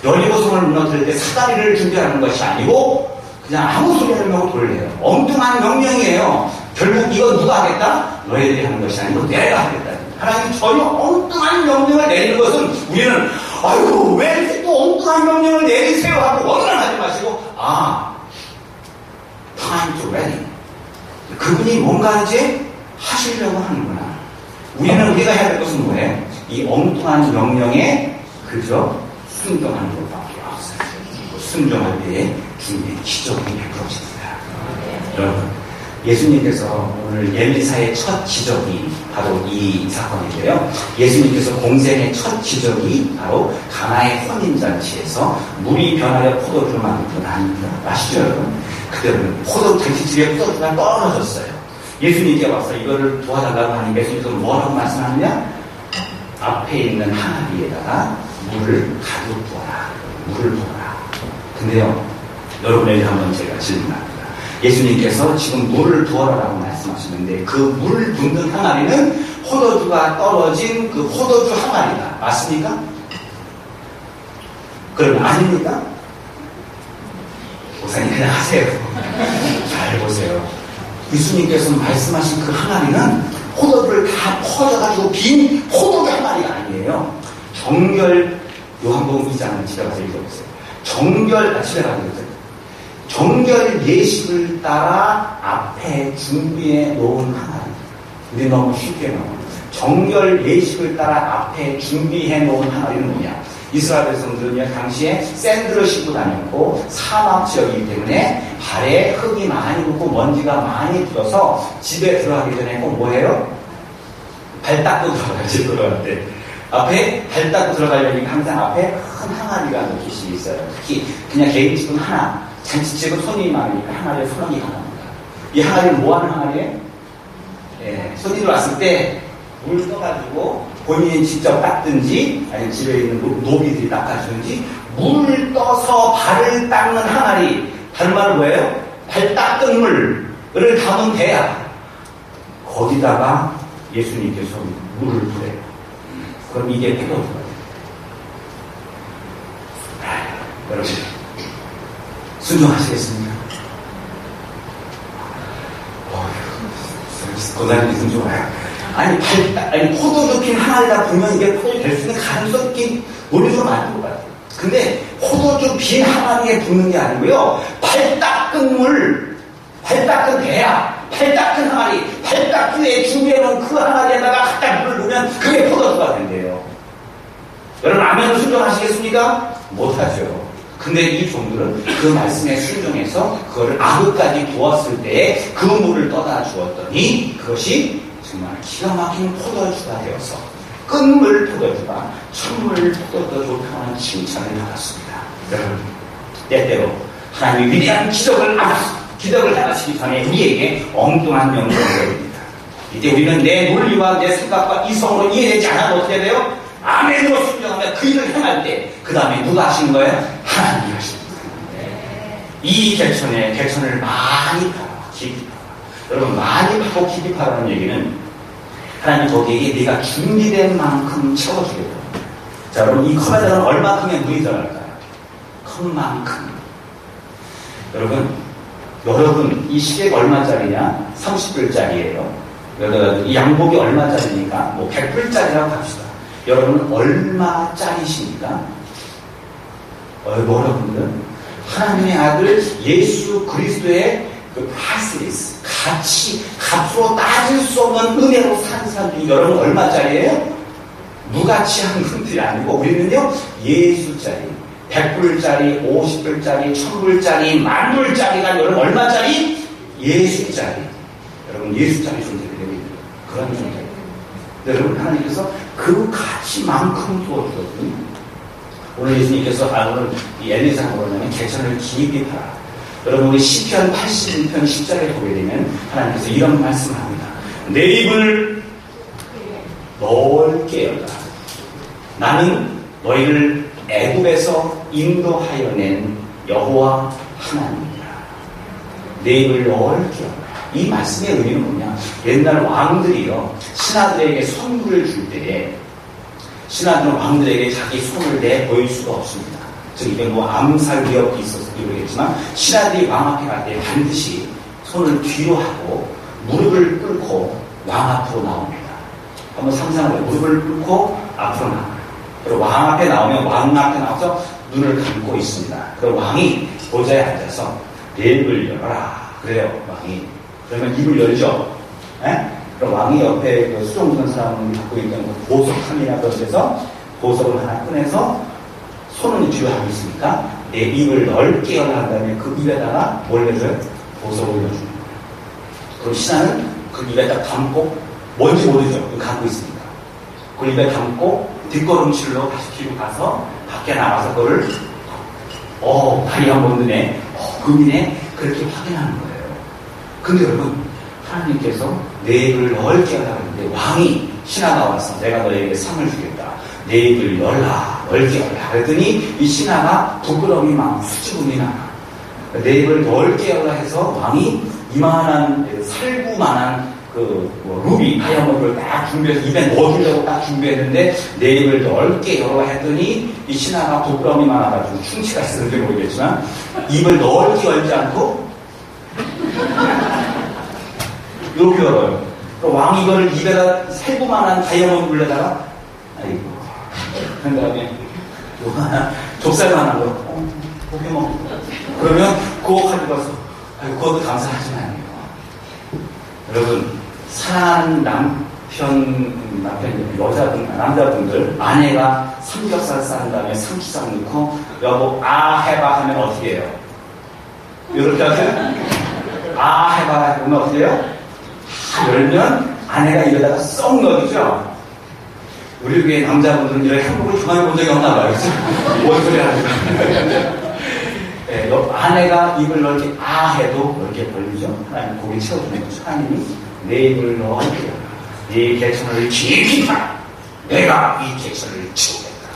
여리고성을 무너뜨릴 때 사다리를 준비하는 것이 아니고 그냥 아무 소리 하려고 돌려요. 엉뚱한 명령이에요. 결국 이거 누가 하겠다? 너희들이 하는 것이 아니고 내가 하겠다. 하나님 전혀 엉뚱한 명령을 내리는 것은 우리는 아이고 왜 이렇게 또 엉뚱한 명령을 내리세요 하고 원망하지 마시고 time to ready. 그분이 뭔가 이제 하시려고 하는구나. 우리가 해야 될 것은 뭐예요? 이 엉뚱한 명령에 그저 순종하는 것밖에 없어요. 순종할 때에 주님의 기적이 베풀어집니다. 여러분, 예수님께서 오늘 엘리사의 첫 기적이 바로 이 사건인데요. 예수님께서 공생의 첫 기적이 바로 가나의 혼인잔치에서 물이 변하여 포도주로 만들어납니다. 아시죠, 여러분? 그때는 잔치집에 포도주가 떨어졌어요. 예수님께 와서 이거를 도와달라고 하니 예수님께서 뭐라고 말씀하느냐? 앞에 있는 항아리에다가 물을 가득 부어라. 물을 부어라. 근데요, 여러분에게 한번 제가 질문합니다. 예수님께서 지금 물을 부어라라고 말씀하시는데 그 물을 붓는 항아리는 포도주가 떨어진 그 포도주 항아리다. 맞습니까? 그럼 아닙니까? 목사님 그냥 하세요. 잘 보세요. 예수님께서 말씀하신 그 항아리는 포도주를 다 퍼져가지고 빈 포도주 항아리가 아니에요. 정결 요한복음 2장을 집에 가서 읽어보세요. 집에 가서 읽어보세요. 정결 예식을 따라 앞에 준비해 놓은 항아리. 우리 너무 쉽게 나와요. 정결 예식을 따라 앞에 준비해 놓은 항아리는 뭐냐? 이스라엘 백성들은요, 당시에 샌들을 신고 다녔고 사막 지역이기 때문에 발에 흙이 많이 묻고 먼지가 많이 묻어서 집에 들어가기 전에 꼭 뭐해요? 발 닦고 들어가야지. 들어갈 때 앞에 발 닦고 들어가려니까 항상 앞에 큰 항아리가 놓기씩 있어요. 특히 그냥 개인집은 하나, 잔치집은 손님이 많으니까 항아리에 소나기가 나옵니다. 이 항아리는 뭐하는 항아리예요? 손님들 왔을 때 물 떠가지고 본인이 직접 닦든지 아니면 집에 있는 노비들이 닦아주든지 물 떠서 발을 닦는 항아리. 다른 말은 뭐예요? 발 닦은 물을 담은 대야. 거기다가 예수님께서 물을 부어요. 그럼 이게 포도주예요. 여러분 순종하시겠습니까? 고단히 순종해요. 아니 포도주 핀 항아리다 보면 이게 포도주 될 수 있는 가능성이 논리적으로 많은 것 같아요. 근데 포도주 빈 항아리에 붓는 게 아니고요. 발 닦은 대야, 발 닦은 항아리, 발 닦기 위해 준비해놓은 그 항아리에다가 갖다 물을 넣으면 그게 포도주가 된대요. 여러분 아멘을 순종하시겠습니까? 못하죠. 근데 이 종들은 그 말씀에 순종해서 그거를 아그까지 부었을 때에 그 물을 떠다 주었더니 그것이 정말 기가 막힌 포도주가 되어서 끝물 포도주가 천물 포도주가 좋다는 칭찬을 받았습니다. 여러분 때때로 하나님이 위대한 기적을 행하시기 전에 우리에게 엉뚱한 명령을 내립니다. 이때 우리는 내 논리와 내 생각과 이성으로 이해되지 않아도 어떻게 돼요? 아멘으로 순종하며 그 일을 행할 때 그 다음에 누가 하신 거예요? 하나님이 하십니다. 이 개천을 많이 파라, 깊이 파라. 여러분 많이 파고 깊이 파라는 얘기는 하나님 거기에 네가 준비된 만큼 채워주겠다. 자, 여러분 이 컵에다가 얼마큼의 물이 들어갈까요? 컵만큼. 여러분 이 시계가 얼마짜리냐? 30불짜리예요. 이 양복이 얼마짜리니까 뭐 100불짜리라고 합시다. 여러분은 얼마짜리십니까? 여러분들 하나님의 아들 예수 그리스도의 그 프라이스 값으로 따질 수 없는 은혜로 산 사람들이 여러분 얼마짜리예요? 무가치한 분들이 아니고 우리는요 예수짜리 100불짜리 50불짜리 1000불짜리 10,000불짜리가 여러분 얼마짜리? 예수짜리. 여러분 예수짜리 존재가 되고 있는 그런 존재입니다. 여러분 하나님께서 그 가치만큼 부어주거든요. 오늘 예수님께서 오늘 이 엘리사보로는 개천을 깊이 파라. 여러분 우리 시편 81편 10절에 보게 되면 하나님께서 이런 말씀을 합니다. 내 입을 넓게 열라. 나는 너희를 애굽에서 인도하여 낸 여호와 하나님이라. 내 입을 넓게 열라. 이 말씀의 의미는 뭐냐? 옛날 왕들이요 신하들에게 선물을 줄 때에 신하들은 왕들에게 자기 손을 내보일 수가 없습니다. 즉 이게 뭐 암살 위협이 있어서 모르겠지만 신하들이 왕 앞에 갈 때 반드시 손을 뒤로 하고 무릎을 꿇고 왕 앞으로 나옵니다. 한번 상상해요. 무릎을 꿇고 앞으로 나와요. 그리고 왕 앞에 나오면 왕 앞에 나와서 눈을 감고 있습니다. 그리고 왕이 보좌에 앉아서 내 입을 열어라. 그래요 왕이. 그러면 입을 열죠. 그럼 왕이 옆에 그 수종 부는 사람이 갖고 있는 그 보석함이나 그런 데서 보석을 하나 꺼내서 손은 뒤로 하고 있으니까 내 입을 넓게 열어 한 다음에 그 입에다가 뭘 해줘요? 보석을 넣어주는 거예요. 그럼 신하는 그 입에다 감고 뭔지 모르죠. 갖고 있습니다. 그걸 입에 담고 뒷걸음질로 다시 뒤로 가서 밖에 나가서 그거를 다이아몬드네, 금이네, 그렇게 확인하는 거예요. 근데 여러분, 하나님께서 내 입을 넓게 하라고 했는데 왕이 신하가 와서 내가 너에게 상을 주겠다. 내 입을 열라, 넓게 열라. 그랬더니 이 신하가 부끄러움이 막 수줍음이 나. 내 입을 넓게 열라 해서 왕이 이만한 살구만한 루비, 다이아몬드를 딱 준비해서 입에 넣어주려고 딱 준비했는데 내 입을 넓게 열어 했더니 이 신하가 부끄러움이 많아가지고 충치가 있었는지 모르겠지만 입을 넓게 열지 않고 이렇게 열어요. 왕이 이거를 입에다 살구만한 다이아몬드를 내다가 아이고 그 다음에 좁쌀만한 거 고기 먹고 그러면 그거 가지고 가서 그것도 감사하지만 여러분 사랑하는 남자분들 아내가 삼겹살 싼 다음에 상추쌈 넣고 여보 해봐 하면 어떻게 해요? 이렇게 하세요? 해봐 하면 어떻게 해요? 열면 아내가 입에다가 썩 넣어주죠? 우리 교회 남자분들은 이런 행복을 경험해 본 적이 없나 봐요. 뭔 소리 하는 거야? 아내가 입을 넓게 해도 넓게 벌리죠. 하나님 고개 채워주는 거죠. 하나님이 내 입을 넓게 네 개천을 깊이 파 내가 이 개천을 채우겠다.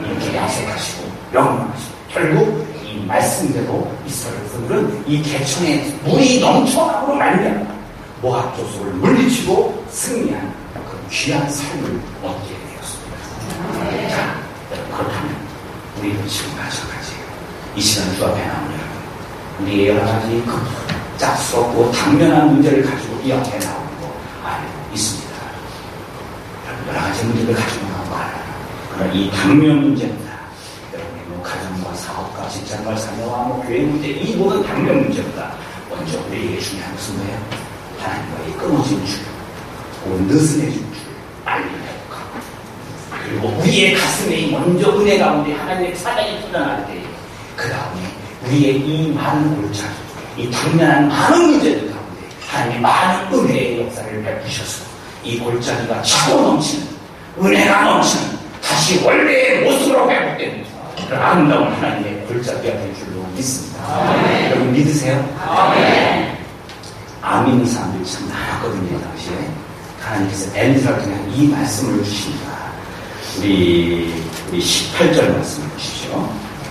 이렇게 약속하시고 명령하시고 결국 이 말씀대로 이스라엘 백성들은 이 개천에 물이 넘쳐나고 말미암아 모압 족속을 물리치고 승리한 그 귀한 삶을 얻게 되었습니다. 자, 그렇다면 우리도 지금 마찬가지예요. 이 시간 주 앞에 나오는 여러분, 우리 여러 가지 짝수없고 당면한 문제를 가지고 이 앞에 나오는 거 알고 있습니다. 여러 가지 문제를 가지고 나오는 거 알아요. 그러나 이 당면 문제입니다. 여러분의 가정과 사업과 직장과 자녀와 교회 문제, 이 모든 당면 문제보다 먼저 우리에게 중요한 것은 뭐예요? 하나님과의 끊어진 줄, 혹은 느슨해진 줄 알리는 행복하고, 그리고 우리의 가슴에 먼저 은혜 가운데 하나님의 사랑이 드러날 때, 그 다음에 우리의 이 많은 골짜기, 이 당면한 많은 문제들 가운데 하나님의 많은 은혜의 역사를 베푸셔서 이 골짜기가 차고 넘치는, 은혜가 넘치는, 다시 원래의 모습으로 회복되는 그런 아름다운 하나님의 골짜기가 될 줄로 믿습니다. 아멘. 여러분 믿으세요? 아멘. 아멘 사람들이 참 많았거든요. 당시에 하나님께서 엘리사를 통해 이 말씀을 주십니다. 우리 18절 말씀을 주십시오.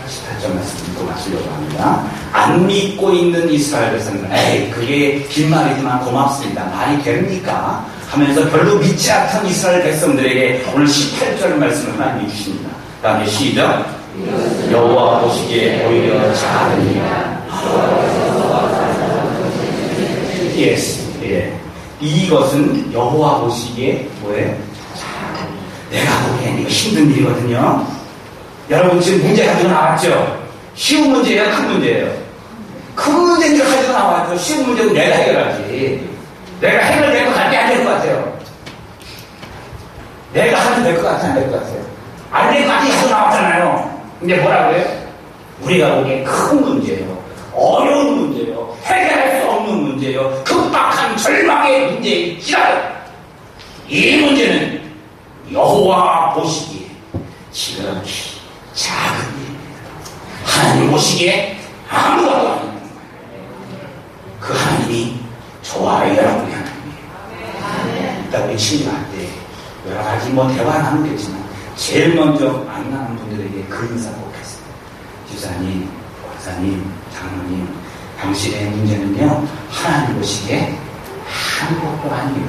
18절 말씀 또 마치려고 합니다. 안 믿고 있는 이스라엘 백성들, 그게 빈말이지만 고맙습니다. 말이 됩니까? 하면서 별로 믿지 않던 이스라엘 백성들에게 오늘 18절 말씀을 하나님이 주십니다. 다음에 시작. 여호와 보시기에 오히려 작으니라. 예. 이것은 여호와 보시기에 뭐예요? 내가 보기엔 이거 힘든 일이거든요. 여러분 지금 문제 가지고 나왔죠? 쉬운 문제예요? 큰 문제예요? 큰 문제를 가지고 나왔죠. 쉬운 문제는 내가 해결하지. 내가 해결되고 갈 때 안 될 것 같아요. 내가 하면 될 것 같아요? 안 될 것 같아요? 안 될 것 같아요? 가지고 나왔잖아요. 근데 뭐라고 해요? 우리가 보기엔 큰 문제예요. 어려운 문제예요. 해결할 수 없는 문제예요. 급박한 절망의 문제일지라도 이 문제는 여호와 보시기에 지극히 작은 일입니다. 하나님 보시기에 아무것도 아닌 거예요. 그 하나님이 저와 여러분의 하나님이에요. 일단 우리 친구할 때 여러 가지 대화 나누겠지만 제일 먼저 만나는 분들에게 그 인사 꼭 했어요. 집사님, 권사님, 장로님, 당신의 문제는요 하나님 보시기에 아무것도 아니에요.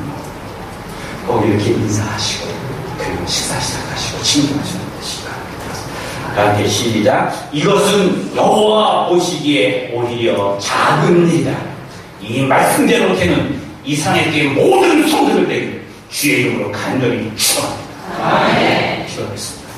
꼭 이렇게 인사하시고 그리고 식사 시작하시고 친구하시는 것이 바랍니다. 함께 시작. 이것은 여호와 보시기에 오히려 작은 일이다. 이 말씀대로 되는 이상의 때 모든 성도들 되기를 주의 이름으로 간절히 축원합니다. 아멘. 기도하겠습니다.